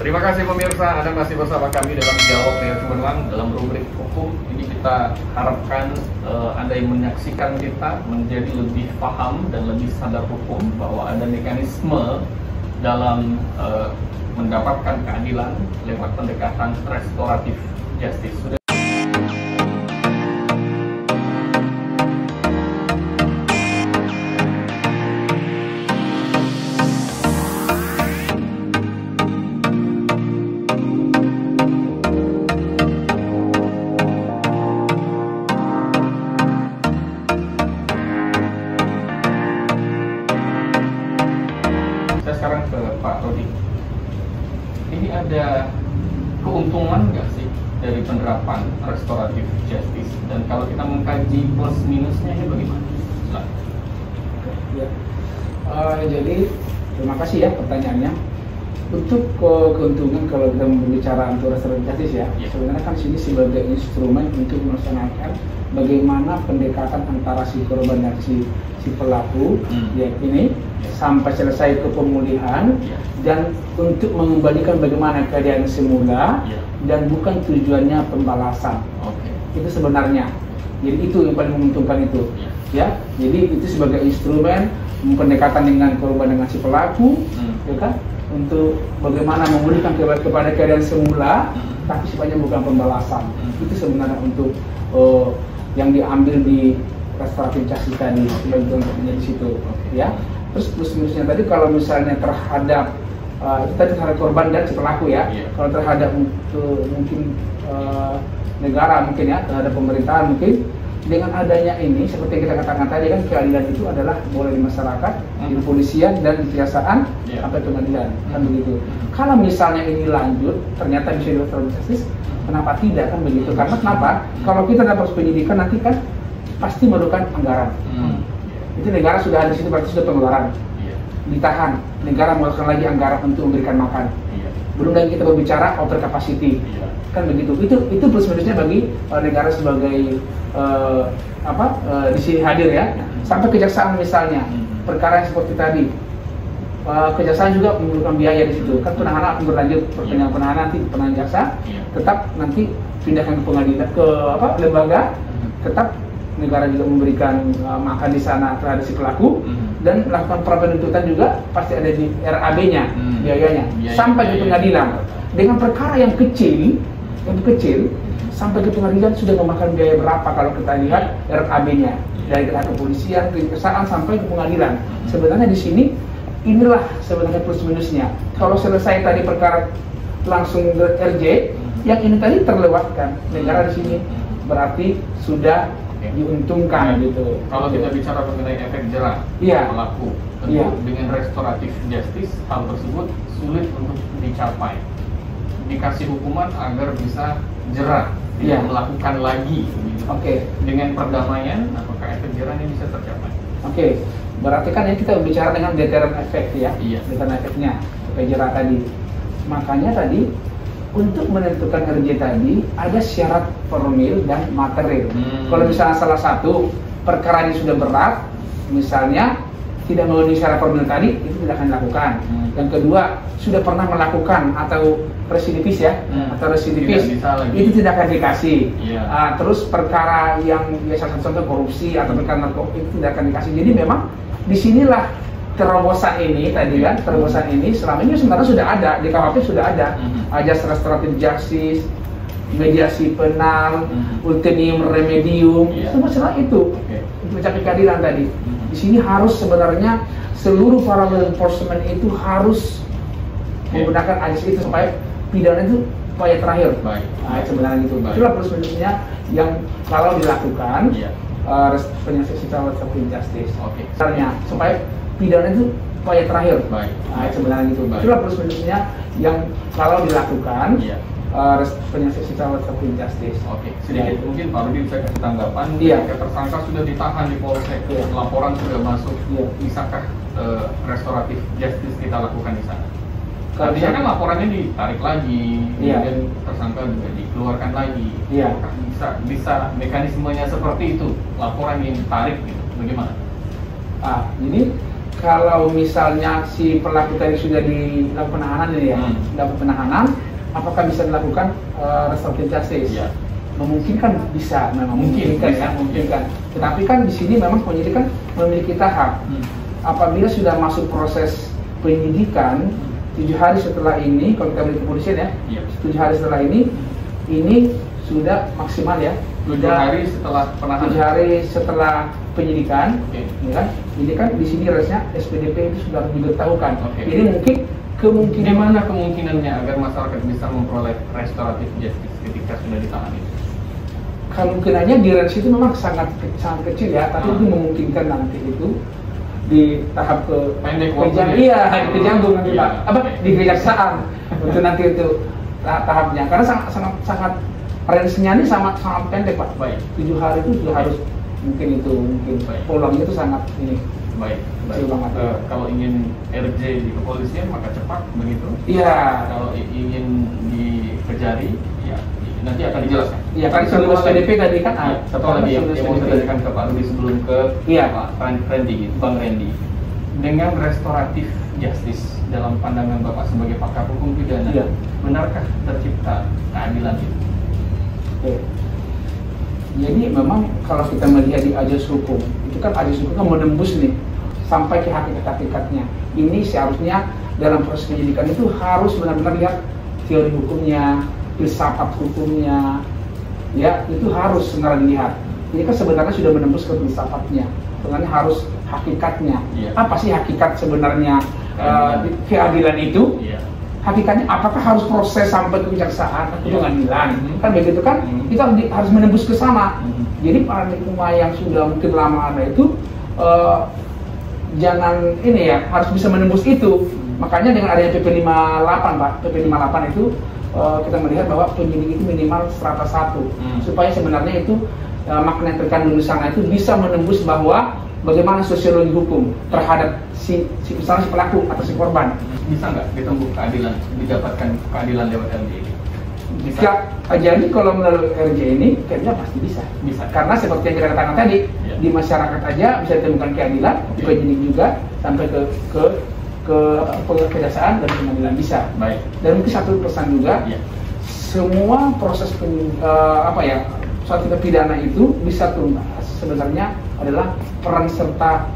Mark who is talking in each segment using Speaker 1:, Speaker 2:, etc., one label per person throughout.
Speaker 1: Terima kasih pemirsa, Anda masih bersama kami dalam Dialog dengan Cemerlang dalam rubrik hukum. Ini kita harapkan Anda yang menyaksikan kita menjadi lebih paham dan lebih sadar hukum bahwa ada mekanisme dalam mendapatkan keadilan lewat pendekatan restoratif justice. Sekarang ke Pak Rodi, ini ada keuntungan nggak sih dari penerapan restoratif justice, dan kalau kita mengkaji plus minusnya ini bagaimana?
Speaker 2: Ya. Jadi terima kasih ya pertanyaannya. Untuk keuntungan kalau kita berbicara untuk restoratif justice ya, sebenarnya kan sini sebagai instrumen untuk melaksanakan bagaimana pendekatan antara si korban dan si pelaku ya ini sampai selesai ke pemulihan dan untuk mengembalikan bagaimana keadaan semula dan bukan tujuannya pembalasan. Itu sebenarnya. Jadi itu yang paling menguntungkan itu. Ya. Jadi itu sebagai instrumen pendekatan dengan korban dengan si pelaku, ya kan? Untuk bagaimana memulihkan kepada keadaan semula, tapi sifatnya bukan pembalasan. Itu sebenarnya untuk yang diambil di restoratif justice tadi, untuk menjadi situ, ya. Terus plus minusnya tadi kalau misalnya terhadap itu tadi terhadap korban dan si pelaku ya. Kalau terhadap mungkin negara mungkin ya, terhadap pemerintahan mungkin dengan adanya ini seperti yang kita katakan tadi kan keadilan itu adalah boleh di masyarakat, di kepolisian dan di kejaksaan sampai pengadilan kan begitu. Kalau misalnya ini lanjut ternyata bisa dilakukan justice, kenapa tidak kan begitu? Karena kenapa? Kalau kita dapat penyidikan nanti kan pasti memerlukan anggaran. Itu negara sudah ada di situ, berarti sudah pengeluaran. Ditahan, negara mengeluarkan lagi anggaran untuk memberikan makan. Belum lagi kita berbicara over capacity, kan begitu. Itu plus minusnya bagi negara sebagai di sini hadir ya. Sampai kejaksaan misalnya, perkara yang seperti tadi, kejaksaan juga memerlukan biaya di situ. Kan penahanan akan berlanjut, perpanjangan penahanan nanti penahanan jaksa, tetap nanti pindahkan ke pengadilan ke lembaga, tetap negara juga memberikan makan di sana terhadap si pelaku dan melakukan penuntutan juga pasti ada di RAB-nya biayanya sampai ke pengadilan. Dengan perkara yang kecil sampai ke pengadilan sudah memakan biaya berapa kalau kita lihat RAB-nya dari pihak kepolisian, kejaksaan sampai ke pengadilan. Sebenarnya di sini inilah sebenarnya plus minusnya. Kalau selesai tadi perkara langsung ke RJ, yang ini tadi terlewatkan. Negara di sini berarti sudah diuntungkan gitu.
Speaker 1: Kalau kita bicara mengenai efek jerah pelaku, tentu dengan restoratif justice hal tersebut sulit untuk dicapai. Dikasih hukuman agar bisa jerah, tidak melakukan lagi. Gitu. Dengan perdamaian, apakah efek jerahnya bisa tercapai?
Speaker 2: Berarti kan ini kita bicara dengan deterrent effect ya, deterrent efeknya efek jerah tadi. Makanya tadi untuk menentukan RJ tadi ada syarat formil dan material. Kalau misalnya salah satu perkara ini sudah berat, misalnya tidak memenuhi syarat formil tadi, itu tidak akan dilakukan. Yang kedua, sudah pernah melakukan atau residivis ya, atau residivis itu tidak akan dikasih. Terus perkara yang salah satu contoh korupsi atau perkara narkoba itu tidak akan dikasih. Jadi memang disinilah terobosan ini tadi kan, terobosan ini selama ini sebenarnya sudah ada di KUHP, sudah ada ajas restoratif justice, mediasi penal, ultimum remedium, semua setelah itu untuk mencapai keadilan tadi. Di sini harus sebenarnya seluruh para law enforcement itu harus menggunakan ajas itu supaya pidana itu upaya terakhir. Sebenarnya itu. Itulah plus minusnya yang kalau dilakukan penyelesaian restoratif justice. Sebenarnya supaya pidana itu upaya terakhir. Sebenarnya itu. Itulah plus minusnya yang kalau dilakukan penyelesaian restoratif justice.
Speaker 1: Sedikit mungkin Pak Rudi bisa kasih tanggapan. Ketika tersangka sudah ditahan di Polsek, laporan sudah masuk, bisakah restoratif justice kita lakukan di sana? Artinya kan laporannya ditarik lagi, kemudian tersangka juga dikeluarkan lagi. Bisa mekanismenya seperti itu, laporan yang ditarik gitu, bagaimana?
Speaker 2: Jadi kalau misalnya si pelaku tadi sudah dilakukan penahanan ini ya, dapat penahanan, apakah bisa dilakukan restoratif justice?
Speaker 1: Ya.
Speaker 2: Memungkinkan bisa, memang memungkinkan
Speaker 1: bisa,
Speaker 2: ya, memungkinkan. Tetapi kan di sini memang penyidik kan memiliki tahap. Apabila sudah masuk proses penyidikan, 7 hari setelah ini, kalau kita beri kepolisian ya, 7 hari setelah ini sudah maksimal ya.
Speaker 1: 7 hari setelah penahanan.
Speaker 2: 7 hari setelah penyidikan, ya kan? Ini kan di sini resnya SPDP itu sudah diberitahukan. Ini mungkin kemungkinan.
Speaker 1: Gimana kemungkinannya agar masyarakat bisa memperoleh restoratif justice ketika sudah ditahan itu?
Speaker 2: Kemungkinannya di range itu memang sangat kecil ya, tapi itu memungkinkan nanti itu di tahap ke jantung nanti Pak, di kejaksaan itu nanti itu tahapnya, karena sangat range-nya ini sangat pendek Pak. 7 hari itu sudah harus mungkin pulangnya itu sangat ini.
Speaker 1: Baik. Kalau ingin RJ di kepolisian maka cepat begitu.
Speaker 2: Iya.
Speaker 1: Kalau ingin di Kejari, ya nanti akan dijelaskan.
Speaker 2: Iya, kan sebelum SPDP tadi kan.
Speaker 1: Satu lagi yang mau saya tanyakan ke Pak Rudi sebelum ke Pak Randy, Bang Randy. Dengan restoratif justice dalam pandangan Bapak sebagai pakar hukum pidana, benarkah tercipta keadilan itu?
Speaker 2: Jadi memang kalau kita melihat di ajas hukum, itu kan ajas hukum kan menembus nih sampai ke hakikat-hakikatnya. Ini seharusnya dalam proses penyidikan itu harus benar-benar lihat teori hukumnya, filsafat hukumnya, ya itu harus sebenarnya dilihat. Ini kan sebenarnya sudah menembus ke filsafatnya, sebenarnya harus hakikatnya. Apa sih hakikat sebenarnya keadilan itu? Hakikatnya apakah harus proses sampai ke kejaksaan atau pengadilan? Kan begitu kan? Kita harus menembus ke sana. Jadi paradigma yang sudah mungkin lama ada itu jangan ini ya, harus bisa menembus itu. Makanya dengan adanya PP 58 Pak, PP 58 itu kita melihat bahwa penyidik itu minimal strata 1 supaya sebenarnya itu makna yang terkandung di sana itu bisa menembus bahwa bagaimana sosiologi hukum terhadap misalnya si pelaku atau si korban.
Speaker 1: Bisa nggak ditembus keadilan, didapatkan keadilan lewat RJ ini?
Speaker 2: Bisa. Jadi kalau melalui RJ ini kayaknya pasti bisa. Karena seperti yang kita katakan tadi, di masyarakat aja bisa ditemukan keadilan, di penyidik juga sampai ke kejaksaan dan pengadilan bisa. Dan mungkin satu pesan juga, semua proses suatu pidana itu bisa tuntas sebenarnya adalah peran serta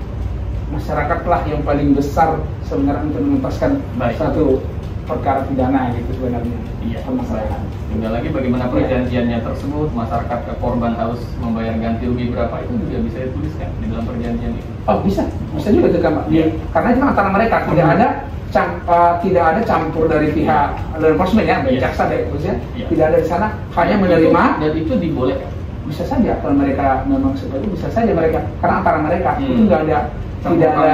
Speaker 2: masyarakatlah yang paling besar sebenarnya untuk menuntaskan satu perkara pidana gitu sebenarnya. Permasalahan.
Speaker 1: Tinggal lagi bagaimana perjanjiannya tersebut, masyarakat ke korban harus membayar ganti rugi berapa, itu juga bisa dituliskan di dalam perjanjian itu. Oh bisa juga itu kan Pak. Karena itu antara mereka tidak ada campur dari pihak law enforcement ya, dari jaksa dari kepolisian, tidak ada di sana, hanya menerima. Dan itu dibolehkan. Bisa saja kalau mereka memang seperti itu, bisa saja mereka, karena antara mereka itu tidak ada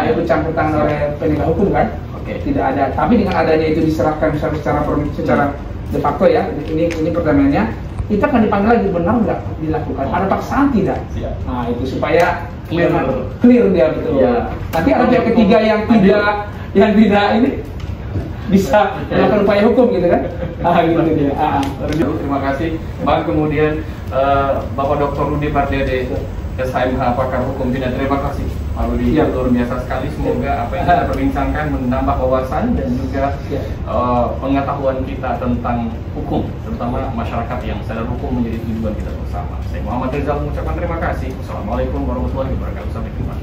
Speaker 1: itu campur tangan oleh penegak hukum kan. Tidak ada. Tapi dengan adanya itu diserahkan secara de facto ya, ini pertanyaannya, kita akan dipanggil lagi, benar nggak dilakukan, ada paksaan tidak? Nah itu supaya clear dia betul. Nanti ada pihak ketiga yang tidak ini bisa melakukan upaya hukum gitu kan. Gitu dia. Terima kasih Bang. Kemudian Bapak Dr. Rudi Pardede, SHMH pakar hukum pidana. Terima kasih Pak Rudi, luar biasa sekali. Semoga apa yang kita perbincangkan menambah wawasan dan juga pengetahuan kita tentang hukum, terutama masyarakat yang sadar hukum menjadi tujuan kita bersama. Saya Muhammad Rizal mengucapkan terima kasih. Wassalamualaikum warahmatullahi wabarakatuh. Sampai jumpa.